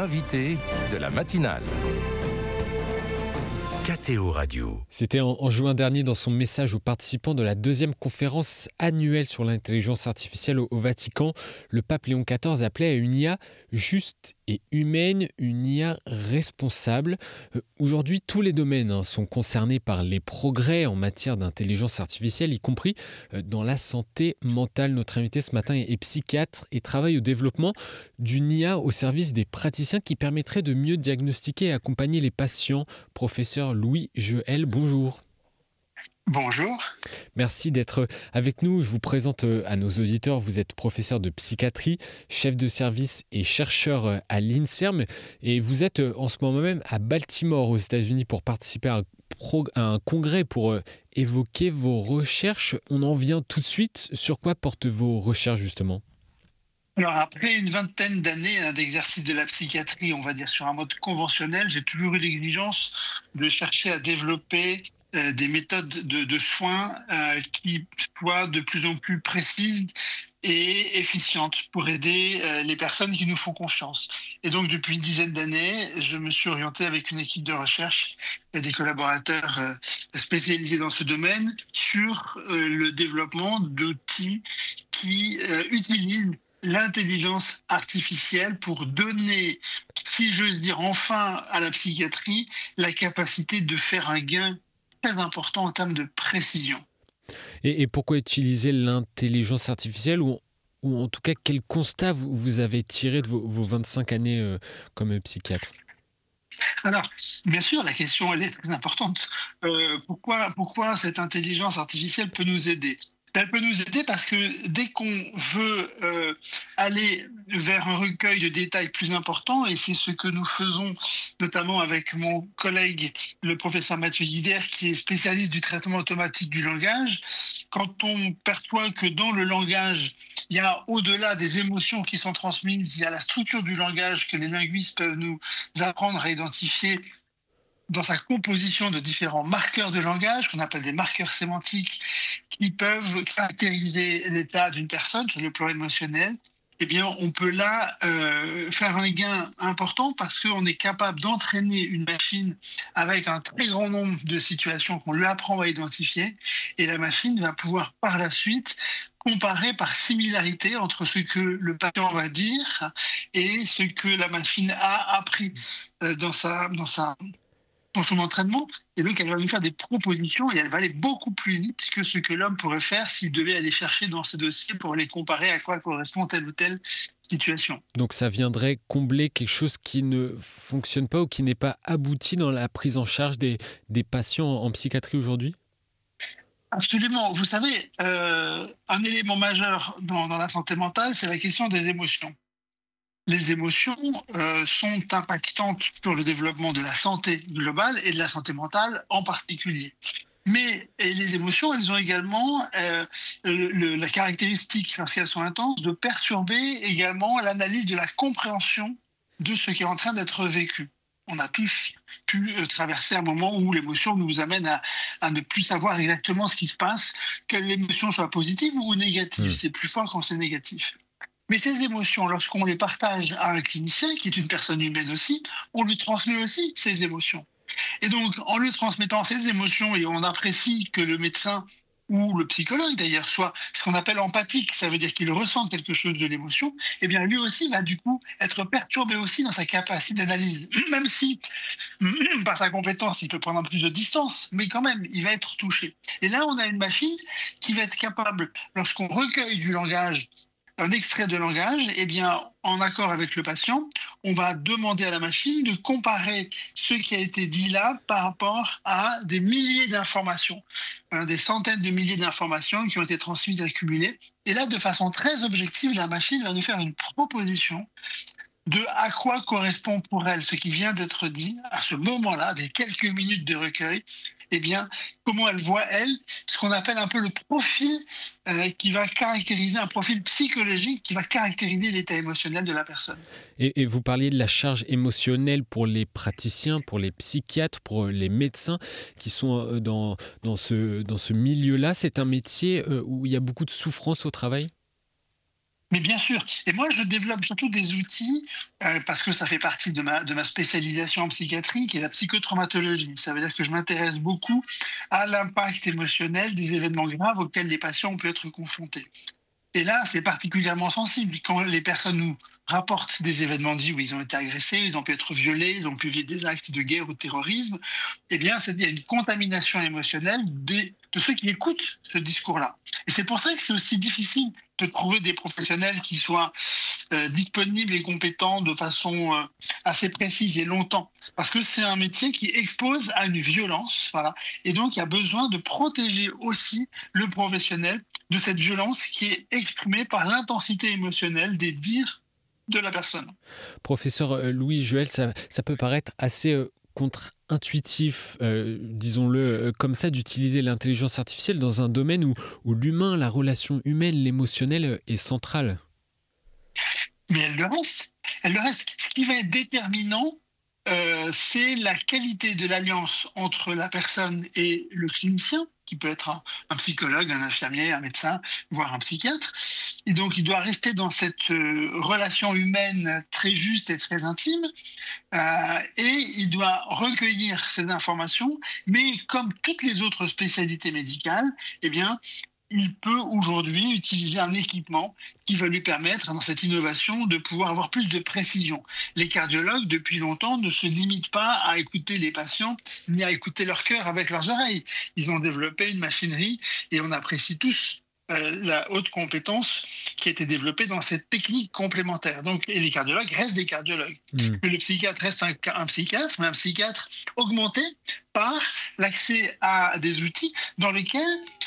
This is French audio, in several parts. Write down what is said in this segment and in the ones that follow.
l'invité de la matinale. KTO Radio. C'était en juin dernier dans son message aux participants de la deuxième conférence annuelle sur l'intelligence artificielle au Vatican. Le pape Léon XIV appelait à une IA juste et humaine, une IA responsable. Aujourd'hui, tous les domaines sont concernés par les progrès en matière d'intelligence artificielle, y compris dans la santé mentale. Notre invité ce matin est psychiatre et travaille au développement d'une IA au service des praticiens qui permettrait de mieux diagnostiquer et accompagner les patients. Professeur Louis Jehel, bonjour. Bonjour. Merci d'être avec nous. Je vous présente à nos auditeurs. Vous êtes professeur de psychiatrie, chef de service et chercheur à l'INSERM. Et vous êtes en ce moment même à Baltimore, aux États-Unis, pour participer à un congrès pour évoquer vos recherches. On en vient tout de suite. Sur quoi portent vos recherches, justement ? Alors, après une vingtaine d'années d'exercice de la psychiatrie, on va dire sur un mode conventionnel, j'ai toujours eu l'exigence de chercher à développer des méthodes de soins qui soient de plus en plus précises et efficientes pour aider les personnes qui nous font confiance. Et donc, depuis une dizaine d'années, je me suis orienté avec une équipe de recherche et des collaborateurs spécialisés dans ce domaine sur le développement d'outils qui utilisent l'intelligence artificielle pour donner, si j'ose dire, enfin à la psychiatrie, la capacité de faire un gain très important en termes de précision. Et pourquoi utiliser l'intelligence artificielle ou en tout cas, quel constat vous avez tiré de vos 25 années comme psychiatre ? Alors, bien sûr, la question elle est très importante. Pourquoi cette intelligence artificielle peut nous aider ? Elle peut nous aider parce que dès qu'on veut aller vers un recueil de détails plus important, et c'est ce que nous faisons notamment avec mon collègue, le professeur Mathieu Guidère, qui est spécialiste du traitement automatique du langage, quand on perçoit que dans le langage, il y a au-delà des émotions qui sont transmises, il y a la structure du langage que les linguistes peuvent nous apprendre à identifier dans sa composition de différents marqueurs de langage, qu'on appelle des marqueurs sémantiques, qui peuvent caractériser l'état d'une personne sur le plan émotionnel, eh bien, on peut là faire un gain important parce qu'on est capable d'entraîner une machine avec un très grand nombre de situations qu'on lui apprend à identifier, et la machine va pouvoir par la suite comparer par similarité entre ce que le patient va dire et ce que la machine a appris dans son entraînement, et donc elle va lui faire des propositions et elle va aller beaucoup plus vite que ce que l'homme pourrait faire s'il devait aller chercher dans ses dossiers pour les comparer à quoi correspond telle ou telle situation. Donc ça viendrait combler quelque chose qui ne fonctionne pas ou qui n'est pas abouti dans la prise en charge des patients en psychiatrie aujourd'hui ? Absolument. Vous savez, un élément majeur dans la santé mentale, c'est la question des émotions. Les émotions sont impactantes sur le développement de la santé globale et de la santé mentale en particulier. Mais les émotions, elles ont également la caractéristique, lorsqu'elles sont intenses, de perturber également l'analyse de la compréhension de ce qui est en train d'être vécu. On a tous pu traverser un moment où l'émotion nous amène à ne plus savoir exactement ce qui se passe, que l'émotion soit positive ou négative. C'est plus fort quand c'est négatif. Mais ces émotions, lorsqu'on les partage à un clinicien, qui est une personne humaine aussi, on lui transmet aussi ces émotions. Et donc, en lui transmettant ces émotions, et on apprécie que le médecin ou le psychologue d'ailleurs soit ce qu'on appelle empathique, ça veut dire qu'il ressent quelque chose de l'émotion, eh bien lui aussi va du coup être perturbé aussi dans sa capacité d'analyse, même si par sa compétence il peut prendre un peu plus de distance, mais quand même il va être touché. Et là on a une machine qui va être capable, lorsqu'on recueille du langage, un extrait de langage, eh bien, en accord avec le patient, on va demander à la machine de comparer ce qui a été dit là par rapport à des milliers d'informations, des centaines de milliers d'informations qui ont été transmises et accumulées. Et là, de façon très objective, la machine va nous faire une proposition de à quoi correspond pour elle ce qui vient d'être dit à ce moment-là, des quelques minutes de recueil, eh bien, comment elle voit, elle, ce qu'on appelle un peu le profil qui va caractériser, un profil psychologique qui va caractériser l'état émotionnel de la personne. Et vous parliez de la charge émotionnelle pour les praticiens, pour les psychiatres, pour les médecins qui sont dans ce milieu-là. C'est un métier où il y a beaucoup de souffrance au travail ? Mais bien sûr. Et moi, je développe surtout des outils, parce que ça fait partie de ma spécialisation en psychiatrie, qui est la psychotraumatologie. Ça veut dire que je m'intéresse beaucoup à l'impact émotionnel des événements graves auxquels les patients ont pu être confrontés. Et là, c'est particulièrement sensible quand les personnes nous rapportent des événements de vie où ils ont été agressés, ils ont pu être violés, ils ont pu vivre des actes de guerre ou de terrorisme. Eh bien, il y a une contamination émotionnelle de ceux qui écoutent ce discours-là. Et c'est pour ça que c'est aussi difficile de trouver des professionnels qui soient disponibles et compétents de façon assez précise et longtemps. Parce que c'est un métier qui expose à une violence. Voilà. Et donc, il y a besoin de protéger aussi le professionnel de cette violence qui est exprimée par l'intensité émotionnelle des dires de la personne. Professeur Louis Joël, ça peut paraître assez contre-intuitif, disons-le comme ça, d'utiliser l'intelligence artificielle dans un domaine où l'humain, la relation humaine, l'émotionnel est centrale. Mais elle le reste. Elle le reste. Ce qui va être déterminant, c'est la qualité de l'alliance entre la personne et le clinicien, qui peut être un psychologue, un infirmier, un médecin, voire un psychiatre. Et donc, il doit rester dans cette relation humaine très juste et très intime. Et il doit recueillir ces informations, mais comme toutes les autres spécialités médicales, eh bien, il peut aujourd'hui utiliser un équipement qui va lui permettre, dans cette innovation, de pouvoir avoir plus de précision. Les cardiologues, depuis longtemps, ne se limitent pas à écouter les patients, ni à écouter leur cœur avec leurs oreilles. Ils ont développé une machinerie, et on apprécie tous la haute compétence qui a été développée dans cette technique complémentaire. Donc, et les cardiologues restent des cardiologues. Mais le psychiatre reste un psychiatre, mais un psychiatre augmenté par l'accès à des outils dans lesquels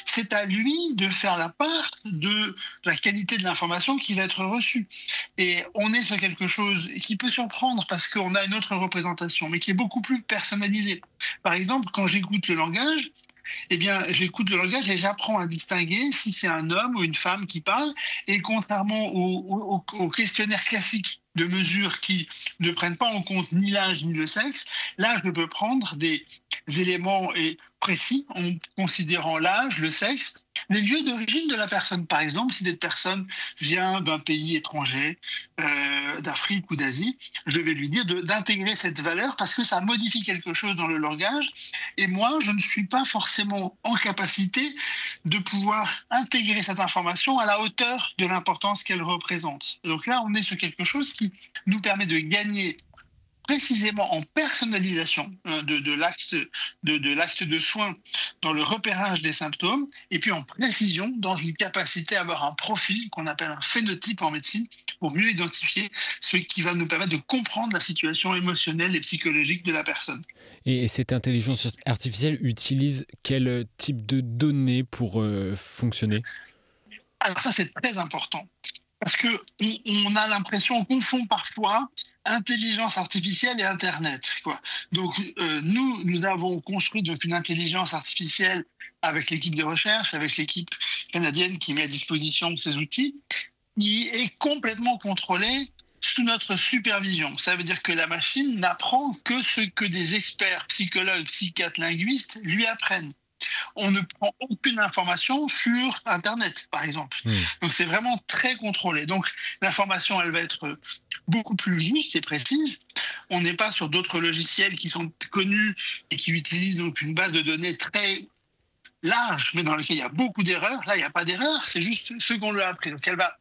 c'est à lui de faire la part de la qualité de l'information qui va être reçue. Et on est sur quelque chose qui peut surprendre parce qu'on a une autre représentation, mais qui est beaucoup plus personnalisée. Par exemple, quand j'écoute le langage, eh bien, j'écoute le langage et j'apprends à distinguer si c'est un homme ou une femme qui parle. Et contrairement aux questionnaires classiques de mesure qui ne prennent pas en compte ni l'âge ni le sexe, là, je peux prendre des éléments précis en considérant l'âge, le sexe, les lieux d'origine de la personne. Par exemple, si cette personne vient d'un pays étranger, d'Afrique ou d'Asie, je vais lui dire d'intégrer cette valeur parce que ça modifie quelque chose dans le langage. Et moi, je ne suis pas forcément en capacité de pouvoir intégrer cette information à la hauteur de l'importance qu'elle représente. Donc là, on est sur quelque chose qui nous permet de gagner précisément en personnalisation de l'acte de soin dans le repérage des symptômes et puis en précision dans une capacité à avoir un profil qu'on appelle un phénotype en médecine pour mieux identifier ce qui va nous permettre de comprendre la situation émotionnelle et psychologique de la personne. Et cette intelligence artificielle utilise quel type de données pour fonctionner ? Alors ça, c'est très important. Parce qu'on a l'impression, on confond parfois intelligence artificielle et Internet, quoi. Donc, nous avons construit donc une intelligence artificielle avec l'équipe de recherche, avec l'équipe canadienne qui met à disposition ces outils, qui est complètement contrôlée sous notre supervision. Ça veut dire que la machine n'apprend que ce que des experts, psychologues, psychiatres, linguistes lui apprennent. On ne prend aucune information sur Internet, par exemple. Donc, c'est vraiment très contrôlé. Donc, l'information, elle va être beaucoup plus juste et précise. On n'est pas sur d'autres logiciels qui sont connus et qui utilisent donc une base de données très large, mais dans lequel il y a beaucoup d'erreurs. Là, il n'y a pas d'erreur, c'est juste ce qu'on lui a appris. Donc, elle va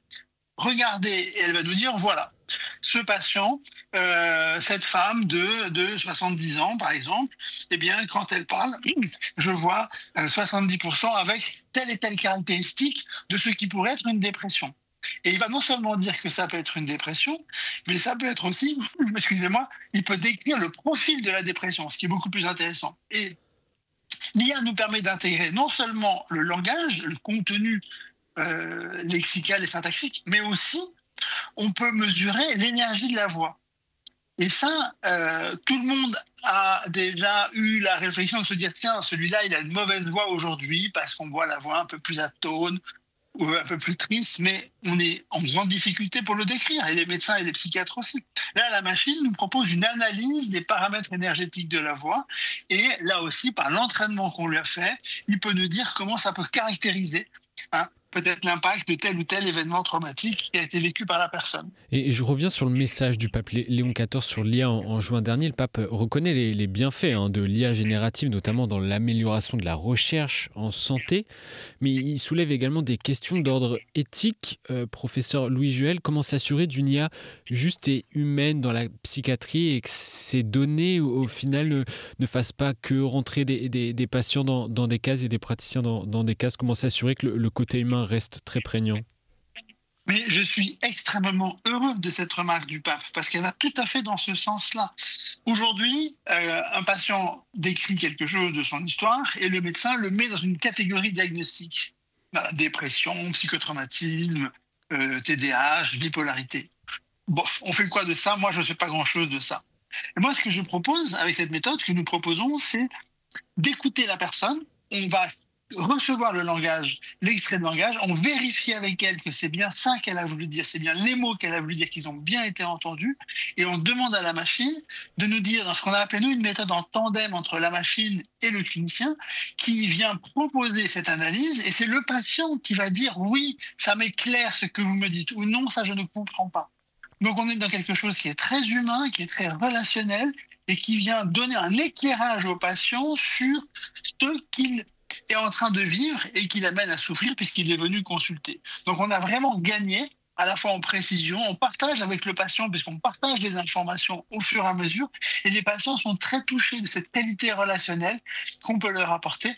regarder et elle va nous dire, voilà, ce patient, cette femme de 70 ans, par exemple, eh bien, quand elle parle, je vois 70% avec telle et telle caractéristique de ce qui pourrait être une dépression. Et il va non seulement dire que ça peut être une dépression, mais ça peut être aussi, excusez-moi, il peut décrire le profil de la dépression, ce qui est beaucoup plus intéressant. Et l'IA nous permet d'intégrer non seulement le langage, le contenu lexical et syntaxique, mais aussi on peut mesurer l'énergie de la voix. Et ça, tout le monde a déjà eu la réflexion de se dire, tiens, celui-là, il a une mauvaise voix aujourd'hui parce qu'on voit la voix un peu plus atone ou un peu plus triste, mais on est en grande difficulté pour le décrire, et les médecins et les psychiatres aussi. Là, la machine nous propose une analyse des paramètres énergétiques de la voix, et là aussi, par l'entraînement qu'on lui a fait, il peut nous dire comment ça peut caractériser peut-être l'impact de tel ou tel événement traumatique qui a été vécu par la personne. Et je reviens sur le message du pape Léon XIV sur l'IA en juin dernier. Le pape reconnaît les bienfaits de l'IA générative, notamment dans l'amélioration de la recherche en santé, mais il soulève également des questions d'ordre éthique. Professeur Louis Juel, comment s'assurer d'une IA juste et humaine dans la psychiatrie et que ces données, au final, ne fassent pas que rentrer des patients dans des cases et des praticiens dans des cases? Comment s'assurer que le côté humain reste très prégnant? Mais je suis extrêmement heureux de cette remarque du pape, parce qu'elle va tout à fait dans ce sens-là. Aujourd'hui, un patient décrit quelque chose de son histoire et le médecin le met dans une catégorie diagnostique. Voilà, dépression, psychotraumatisme, TDAH, bipolarité. Bof, on fait quoi de ça? Moi, je ne fais pas grand-chose de ça. Et moi, ce que je propose avec cette méthode que nous proposons, c'est d'écouter la personne. On va recevoir le langage, l'extrait de langage, on vérifie avec elle que c'est bien ça qu'elle a voulu dire, c'est bien les mots qu'elle a voulu dire, qu'ils ont bien été entendus, et on demande à la machine de nous dire, dans ce qu'on a appelé nous une méthode en tandem entre la machine et le clinicien, qui vient proposer cette analyse, et c'est le patient qui va dire oui, ça m'est clair ce que vous me dites, ou non, ça je ne comprends pas. Donc on est dans quelque chose qui est très humain, qui est très relationnel, et qui vient donner un éclairage au patient sur ce qu'il est en train de vivre et qui l'amène à souffrir puisqu'il est venu consulter. Donc on a vraiment gagné à la fois en précision, on partage avec le patient puisqu'on partage les informations au fur et à mesure et les patients sont très touchés de cette qualité relationnelle qu'on peut leur apporter.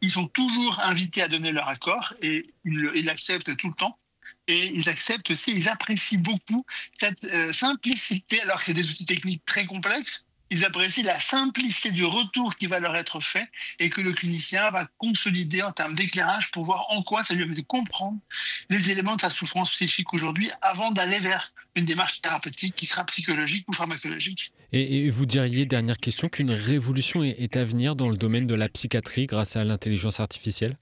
Ils sont toujours invités à donner leur accord et ils l'acceptent tout le temps. Et ils acceptent aussi, ils apprécient beaucoup cette simplicité, alors que c'est des outils techniques très complexes. Ils apprécient la simplicité du retour qui va leur être fait et que le clinicien va consolider en termes d'éclairage pour voir en quoi ça lui permet de comprendre les éléments de sa souffrance psychique aujourd'hui avant d'aller vers une démarche thérapeutique qui sera psychologique ou pharmacologique. Et vous diriez, dernière question, qu'une révolution est à venir dans le domaine de la psychiatrie grâce à l'intelligence artificielle?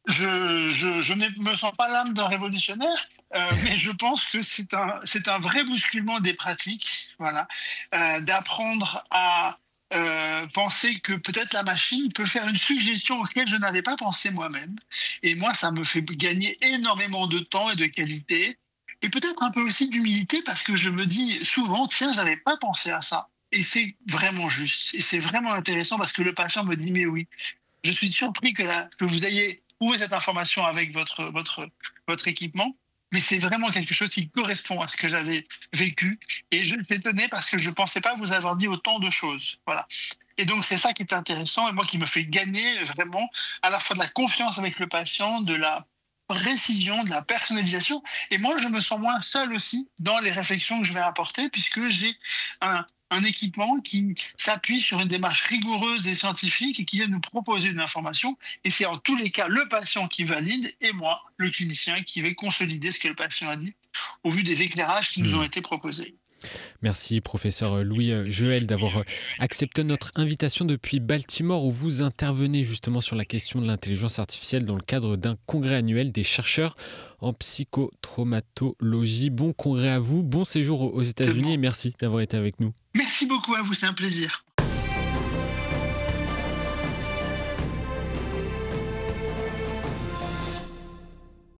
Je ne me sens pas l'âme d'un révolutionnaire, mais je pense que c'est un vrai bousculement des pratiques, voilà, d'apprendre à penser que peut-être la machine peut faire une suggestion auquel je n'avais pas pensé moi-même. Et moi, ça me fait gagner énormément de temps et de qualité, et peut-être un peu aussi d'humilité, parce que je me dis souvent, tiens, je n'avais pas pensé à ça. Et c'est vraiment juste, et c'est vraiment intéressant, parce que le patient me dit, mais oui, je suis surpris que vous ayez trouvé cette information avec votre équipement, mais c'est vraiment quelque chose qui correspond à ce que j'avais vécu. Et je suis étonné parce que je ne pensais pas vous avoir dit autant de choses. Voilà. Et donc, c'est ça qui est intéressant et moi qui me fait gagner vraiment à la fois de la confiance avec le patient, de la précision, de la personnalisation. Et moi, je me sens moins seul aussi dans les réflexions que je vais apporter puisque j'ai un équipement qui s'appuie sur une démarche rigoureuse et scientifique et qui vient nous proposer une information. Et c'est en tous les cas le patient qui valide et moi, le clinicien, qui vais consolider ce que le patient a dit au vu des éclairages qui nous ont été proposés. Merci, professeur Louis Juel, d'avoir accepté notre invitation depuis Baltimore, où vous intervenez justement sur la question de l'intelligence artificielle dans le cadre d'un congrès annuel des chercheurs en psychotraumatologie. Bon congrès à vous, bon séjour aux États-Unis et merci d'avoir été avec nous. Merci beaucoup à vous, c'est un plaisir.